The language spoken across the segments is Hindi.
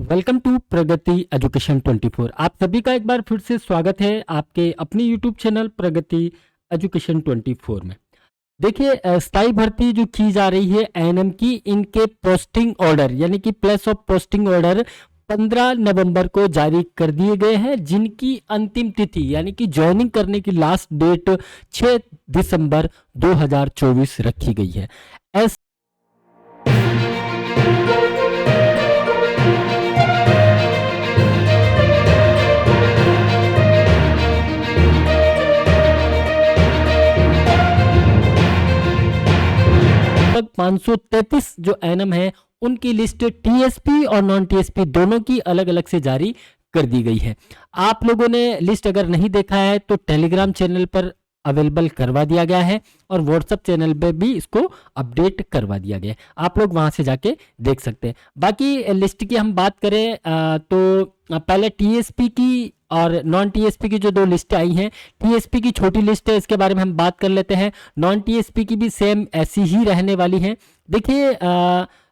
Welcome to Pragati education 24। आप सभी का एक बार फिर से स्वागत है आपके अपनी यूट्यूब चैनल प्रगति एजुकेशन 24 में। देखिए स्थायी भर्ती जो की जा रही है एएनएम की, इनके पोस्टिंग ऑर्डर यानी कि प्लेस ऑफ पोस्टिंग ऑर्डर 15 नवंबर को जारी कर दिए गए हैं, जिनकी अंतिम तिथि यानी कि ज्वाइनिंग करने की लास्ट डेट 6 दिसंबर 2024 रखी गई है। लगभग 533 जो एनएम है उनकी लिस्ट टीएसपी और नॉन टीएसपी दोनों की अलग अलग से जारी कर दी गई है। आप लोगों ने लिस्ट अगर नहीं देखा है तो टेलीग्राम चैनल पर अवेलेबल करवा दिया गया है और व्हाट्सएप चैनल पे भी इसको अपडेट करवा दिया गया है, आप लोग वहां से जाके देख सकते हैं। बाकी लिस्ट की हम बात करें तो पहले टीएसपी की और नॉन टीएसपी की जो दो लिस्टें आई हैं, टीएसपी की छोटी लिस्ट है, इसके बारे में हम बात कर लेते हैं। नॉन टीएसपी की भी सेम ऐसी ही रहने वाली है। देखिए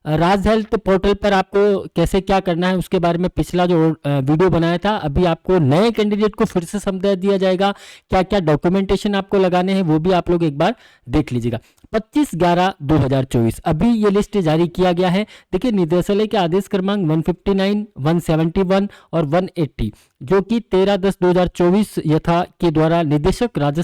राज हेल्थ पोर्टल पर आपको कैसे क्या करना है उसके बारे में पिछला जो वीडियो बनाया था, अभी आपको नए कैंडिडेट को फिर से समझा दिया जाएगा। क्या क्या डॉक्यूमेंटेशन आपको लगाने हैं वो भी आप लोग एक बार देख लीजिएगा। 25/11/2024 अभी ये लिस्ट जारी किया गया है। देखिए निदेशालय के आदेश क्रमांक 159, 171 और 180 जो कि 13/10/2024 यथा के द्वारा निदेशक राज्य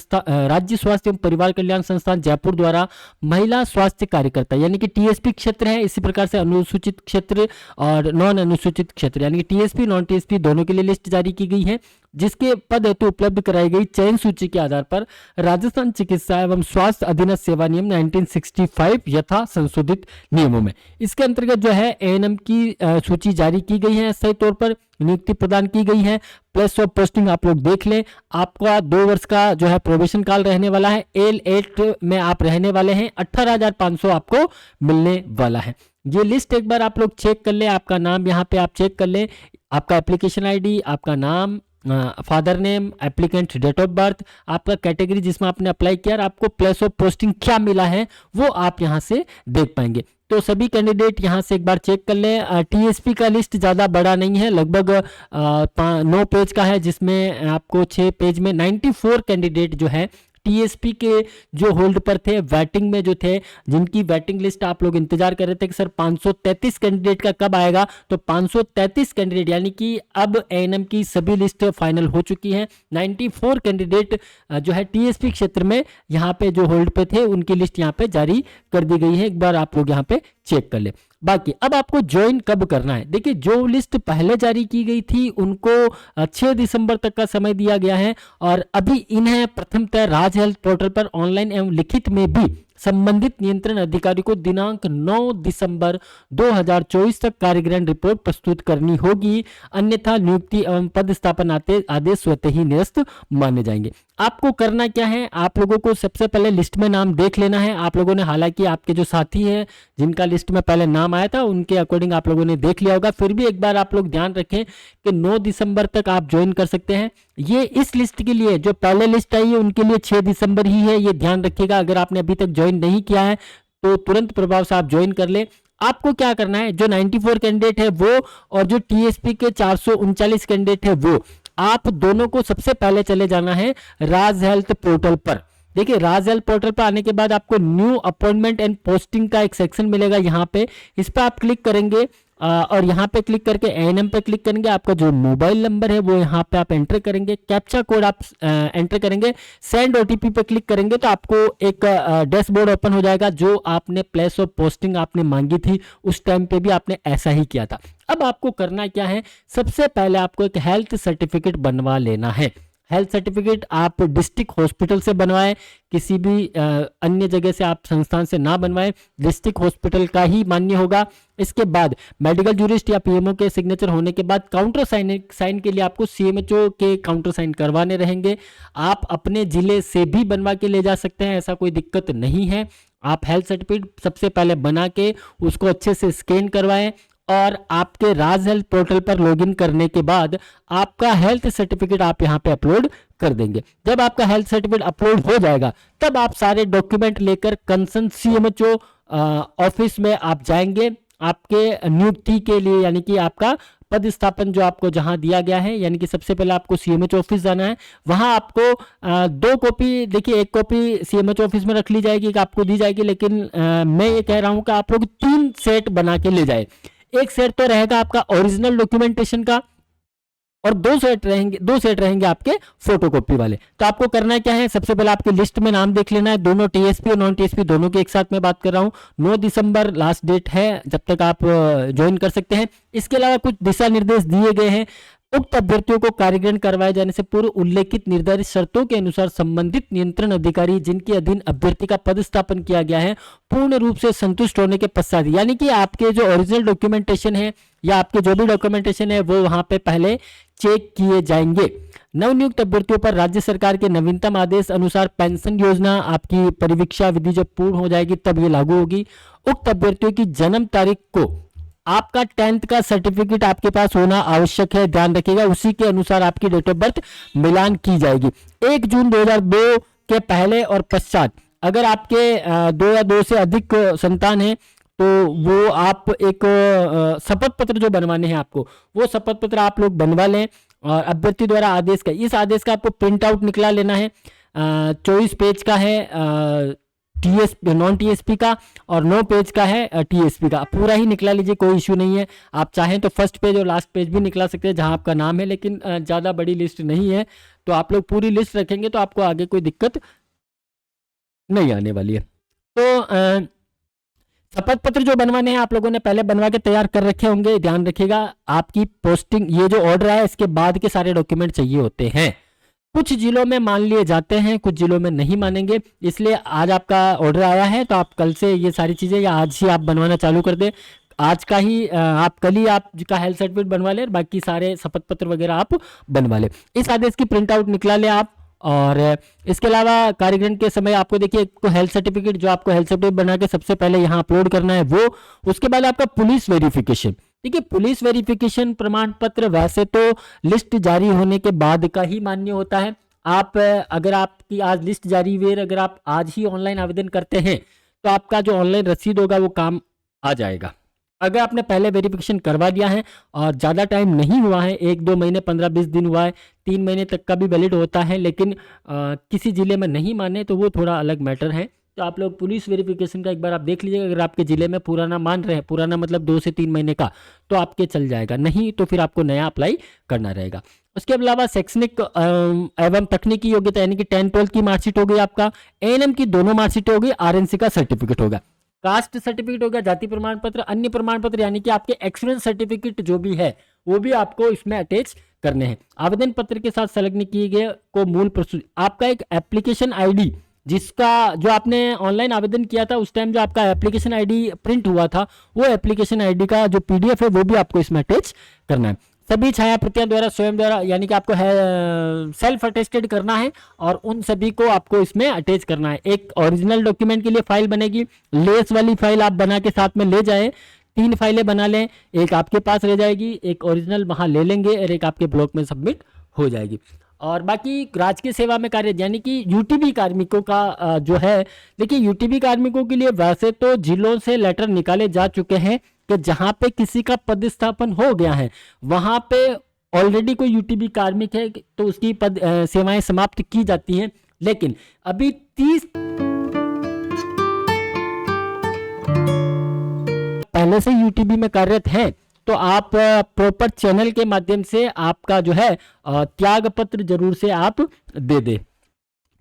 स्वास्थ्य एवं परिवार कल्याण संस्थान जयपुर द्वारा महिला स्वास्थ्य कार्यकर्ता यानी कि टीएसपी क्षेत्र है, इसी प्रकार से अनुसूचित क्षेत्र और नॉन अनुसूचित क्षेत्र यानी कि टीएसपी नॉन टीएसपी दोनों के लिए लिस्ट जारी की गई है, जिसके पद हेतु उपलब्ध कराई गई चयन सूची के आधार पर राजस्थान चिकित्सा एवं स्वास्थ्य अधीनस्थ सेवा नियम 1965 यथा संशोधित नियमों में इसके अंतर्गत जो है एएनएम की सूची जारी की गई है। सही तौर पर नियुक्ति प्रदान की गई है। प्लेस ऑफ पोस्टिंग आप लोग देख लें, आपका 2 वर्ष का जो है प्रोबेशन काल रहने वाला है। L8 में आप रहने वाले हैं, 18,500 आपको मिलने वाला है। ये लिस्ट एक बार आप लोग चेक कर लें। आपका नाम यहाँ पे आप चेक कर लें, आपका एप्लीकेशन आईडी, आपका नाम, father name, applicant date of birth, आपका कैटेगरी जिसमें आपने अप्लाई किया और आपको प्लेस ऑफ पोस्टिंग क्या मिला है वो आप यहाँ से देख पाएंगे। तो सभी कैंडिडेट यहाँ से एक बार चेक कर लें। टीएसपी का लिस्ट ज़्यादा बड़ा नहीं है, लगभग 9 पेज का है, जिसमें आपको 6 पेज में 94 कैंडिडेट जो है टीएसपी के जो होल्ड पर थे, वेटिंग में जो थे, जिनकी वेटिंग लिस्ट आप लोग इंतजार कर रहे थे कि सर 533 कैंडिडेट का कब आएगा, तो 533 कैंडिडेट यानी कि अब एएनएम की सभी लिस्ट फाइनल हो चुकी है। 94 कैंडिडेट जो है टीएसपी क्षेत्र में यहाँ पे जो होल्ड पे थे उनकी लिस्ट यहाँ पे जारी कर दी गई है, एक बार आप लोग यहाँ पे चेक कर ले। बाकी अब आपको ज्वाइन कब करना है, देखिए जो लिस्ट पहले जारी की गई थी उनको 6 दिसंबर तक का समय दिया गया है और अभी इन्हें प्रथमतः राज हेल्थ पोर्टल पर ऑनलाइन एवं लिखित में भी संबंधित नियंत्रण अधिकारी को दिनांक 9 दिसंबर 2024 तक कार्यग्रहण रिपोर्ट प्रस्तुत करनी होगी, अन्यथा नियुक्ति एवं पदस्थापन आदेश स्वतः ही निरस्त माने जाएंगे। आपको करना क्या है, आप लोगों को सबसे पहले लिस्ट में नाम देख लेना है। आप लोगों ने हालांकि आपके जो साथी हैं जिनका लिस्ट में पहले नाम आया था उनके अकॉर्डिंग आप लोगों ने देख लिया होगा, फिर भी एक बार आप लोग ध्यान रखें कि 9 दिसंबर तक आप ज्वाइन कर सकते हैं। ये इस लिस्ट के लिए जो पहले लिस्ट आई है उनके लिए 6 दिसंबर ही है, ये ध्यान रखिएगा। अगर आपने अभी तक ज्वाइन नहीं किया है तो तुरंत प्रभाव से आप ज्वाइन कर ले। आपको क्या करना है, जो 94 कैंडिडेट है वो और जो टीएसपी के 439 कैंडिडेट है वो, आप दोनों को सबसे पहले चले जाना है राज हेल्थ पोर्टल पर। देखिए राज हेल्थ पोर्टल पर आने के बाद आपको न्यू अपॉइंटमेंट एंड पोस्टिंग का एक सेक्शन मिलेगा, यहाँ पे इस पर आप क्लिक करेंगे और यहाँ पे क्लिक करके एएनएम पे क्लिक करेंगे। आपका जो मोबाइल नंबर है वो यहाँ पे आप एंटर करेंगे, कैप्चा कोड आप एंटर करेंगे, सेंड ओटीपी पे क्लिक करेंगे तो आपको एक डैशबोर्ड ओपन हो जाएगा। जो आपने प्लेस ऑफ पोस्टिंग आपने मांगी थी उस टाइम पे भी आपने ऐसा ही किया था। अब आपको करना क्या है, सबसे पहले आपको एक हेल्थ सर्टिफिकेट बनवा लेना है। हेल्थ सर्टिफिकेट आप डिस्ट्रिक्ट हॉस्पिटल से बनवाएं, किसी भी अन्य जगह से आप संस्थान से ना बनवाएं, डिस्ट्रिक्ट हॉस्पिटल का ही मान्य होगा। इसके बाद मेडिकल जूरिस्ट या पीएमओ के सिग्नेचर होने के बाद काउंटर साइन के लिए आपको सीएमएचओ के काउंटर साइन करवाने रहेंगे। आप अपने जिले से भी बनवा के ले जा सकते हैं, ऐसा कोई दिक्कत नहीं है। आप हेल्थ सर्टिफिकेट सबसे पहले बना के उसको अच्छे से स्कैन करवाएं और आपके राज हेल्थ पोर्टल पर लॉगिन करने के बाद आपका हेल्थ सर्टिफिकेट आप यहां पे अपलोड कर देंगे। जब आपका हेल्थ सर्टिफिकेट अपलोड हो जाएगा तब आप सारे डॉक्यूमेंट लेकर कंसर्न सीएमएचओ ऑफिस में आप जाएंगे। आपके नियुक्ति के लिए, यानी कि आपका पदस्थापन जो आपको जहां दिया गया है, यानी कि सबसे पहले आपको सीएमएच ऑफिस जाना है। वहां आपको 2 कॉपी, देखिए एक कॉपी सीएमएच ऑफिस में रख ली जाएगी, एक आपको दी जाएगी, लेकिन मैं ये कह रहा हूं कि आप लोग 3 सेट बना के ले जाए। एक सेट तो रहेगा आपका ओरिजिनल डॉक्यूमेंटेशन का, और 2 सेट रहेंगे आपके फोटोकॉपी वाले। तो आपको करना क्या है, सबसे पहले आपकी लिस्ट में नाम देख लेना है, दोनों टीएसपी और नॉन टीएसपी दोनों के एक साथ में बात कर रहा हूं। 9 दिसंबर लास्ट डेट है, जब तक आप ज्वाइन कर सकते हैं। इसके अलावा कुछ दिशा निर्देश दिए गए हैं। उक्त अभ्यर्थियों को कार्यग्रहण करवाए जाने से पूर्व उल्लेखित निर्धारित शर्तों के अनुसार संबंधित नियंत्रण अधिकारी जिनके अधीन अभ्यर्थी का पदस्थापन किया गया है पूर्ण रूप से संतुष्ट होने के पश्चात, यानी कि आपके जो ओरिजिनल डॉक्यूमेंटेशन है या आपके जो भी डॉक्यूमेंटेशन है वो वहां पे पहले चेक किए जाएंगे। नवनियुक्त अभ्यर्थियों पर राज्य सरकार के नवीनतम आदेश अनुसार पेंशन योजना आपकी परिवीक्षा विधि जब पूर्ण हो जाएगी तब ये लागू होगी। उक्त अभ्यर्थियों की जन्म तारीख को आपका 10th का सर्टिफिकेट आपके पास होना आवश्यक है, ध्यान रखिएगा। उसी के अनुसार आपकी डेट ऑफ बर्थ मिलान की जाएगी। 1 जून 2002 के पहले और पश्चात अगर आपके 2 या 2 से अधिक संतान है तो वो आप एक शपथ पत्र जो बनवाने हैं आपको, वो शपथ पत्र आप लोग बनवा लें। और अभ्यर्थी द्वारा आदेश का, इस आदेश का आपको प्रिंट आउट निकला लेना है। 24 पेज का है टीएसपी नॉन टीएसपी का, और 9 पेज का है टीएसपी का। पूरा ही निकला लीजिए, कोई इश्यू नहीं है। आप चाहें तो फर्स्ट पेज और लास्ट पेज भी निकला सकते हैं जहां आपका नाम है, लेकिन ज़्यादा बड़ी लिस्ट नहीं है, तो आप लोग पूरी लिस्ट रखेंगे तो आपको आगे कोई दिक्कत नहीं आने वाली है। तो शपथ पत्र जो बनवाने हैं आप लोगों ने पहले बनवा के तैयार कर रखे होंगे। ध्यान रखिएगा, आपकी पोस्टिंग, ये जो ऑर्डर है इसके बाद के सारे डॉक्यूमेंट चाहिए होते हैं। कुछ जिलों में मान लिए जाते हैं, कुछ जिलों में नहीं मानेंगे, इसलिए आज आपका ऑर्डर आया है तो आप कल से ये सारी चीज़ें या आज ही आप बनवाना चालू कर दें। आज का ही आप कल ही आपका हेल्थ सर्टिफिकेट बनवा लें, बाकी सारे शपथ पत्र वगैरह आप बनवा लें। इस आदेश की प्रिंट आउट निकला लें आप। और इसके अलावा कार्यग्रहण के समय आपको देखिए एक हेल्थ सर्टिफिकेट, जो आपको हेल्थ सर्टिफिकेट बना के सबसे पहले यहाँ अपलोड करना है वो। उसके बाद आपका पुलिस वेरिफिकेशन, ठीक है। पुलिस वेरिफिकेशन प्रमाण पत्र वैसे तो लिस्ट जारी होने के बाद का ही मान्य होता है। आप अगर आपकी आज लिस्ट जारी हुई, अगर आप आज ही ऑनलाइन आवेदन करते हैं तो आपका जो ऑनलाइन रसीद होगा वो काम आ जाएगा। अगर आपने पहले वेरिफिकेशन करवा दिया है और ज़्यादा टाइम नहीं हुआ है, 1-2 महीने 15-20 दिन हुआ है, 3 महीने तक का भी वैलिड होता है, लेकिन किसी ज़िले में नहीं माने तो वो थोड़ा अलग मैटर है। तो आप लोग पुलिस वेरिफिकेशन का एक बार आप देख लीजिएगा। अगर आपके ज़िले में पुराना मान रहे हैं, पुराना मतलब 2 से 3 महीने का, तो आपके चल जाएगा, नहीं तो फिर आपको नया अप्लाई करना रहेगा। उसके अलावा शैक्षणिक एवं तकनीकी योग्यता, यानी कि 10-12 की मार्कशीट हो गई आपका, एएनएम की दोनों मार्कशीट हो गई, आरएनसी का सर्टिफिकेट होगा, कास्ट सर्टिफिकेट हो गया, जाति प्रमाण पत्र, अन्य प्रमाण पत्र यानी कि आपके एक्सपीरियंस सर्टिफिकेट जो भी है वो भी आपको इसमें अटैच करने हैं। आवेदन पत्र के साथ संलग्न किए गए को मूल प्रस्तुत, आपका एक एप्लीकेशन आईडी, जिसका जो आपने ऑनलाइन आवेदन किया था उस टाइम जो आपका एप्लीकेशन आईडी प्रिंट हुआ था, वो एप्लीकेशन आईडी का जो पीडीएफ है वो भी आपको इसमें अटैच करना है। सभी छाया प्रतियां द्वारा स्वयं द्वारा, यानी कि आपको सेल्फ अटेस्टेड करना है और उन सभी को आपको इसमें अटैच करना है। एक ओरिजिनल डॉक्यूमेंट के लिए फाइल बनेगी, लेस वाली फाइल आप बना के साथ में ले जाएं। 3 फाइलें बना लें, एक आपके पास रह जाएगी, एक ओरिजिनल वहां ले लेंगे और एक आपके ब्लॉक में सबमिट हो जाएगी। और बाकी राजकीय सेवा में कार्य, यानी कि यूटीबी कार्मिकों का जो है, देखिए यूटीबी कार्मिकों के लिए वैसे तो जिलों से लेटर निकाले जा चुके हैं कि जहां पे किसी का पदस्थापन हो गया है वहां पे ऑलरेडी कोई यूटीबी कार्मिक है तो उसकी सेवाएं समाप्त की जाती हैं। लेकिन अभी 30 पहले से यूटीबी में कार्यरत हैं तो आप प्रॉपर चैनल के माध्यम से आपका जो है त्याग पत्र जरूर से आप दे दे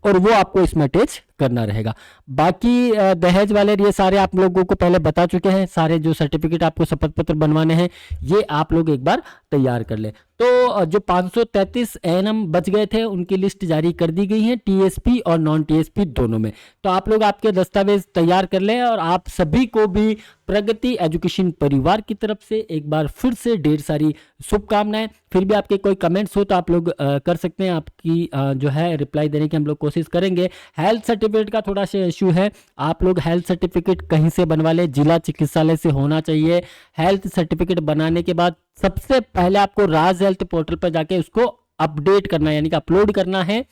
और वो आपको इसमें अटैच करना रहेगा। बाकी दहेज वाले ये सारे आप लोगों को पहले बता चुके हैं, सारे जो सर्टिफिकेट आपको शपथ पत्र बनवाने हैं ये आप लोग एक बार तैयार कर लें। तो जो 533 एएनएम बच गए थे उनकी लिस्ट जारी कर दी गई है, टीएसपी और नॉन टीएसपी दोनों में। तो आप लोग आपके दस्तावेज तैयार कर लें और आप सभी को भी प्रगति एजुकेशन परिवार की तरफ से एक बार फिर से ढेर सारी शुभकामनाएं। फिर भी आपके कोई कमेंट्स हो तो आप लोग कर सकते हैं, आपकी जो है रिप्लाई देने की हम लोग कोशिश करेंगे। हेल्थ सर्टिफिकेट का थोड़ा सा इश्यू है, आप लोग हेल्थ सर्टिफिकेट कहीं से बनवा लें, जिला चिकित्सालय से होना चाहिए। हेल्थ सर्टिफिकेट बनाने के बाद सबसे पहले आपको राज हेल्थ पोर्टल पर जाके उसको अपडेट करना है, यानी कि अपलोड करना है,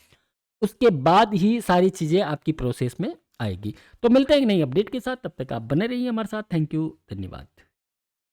उसके बाद ही सारी चीज़ें आपकी प्रोसेस में आएगी। तो मिलते हैं एक नई अपडेट के साथ, तब तक आप बने रहिए हमारे साथ। थैंक यू, धन्यवाद।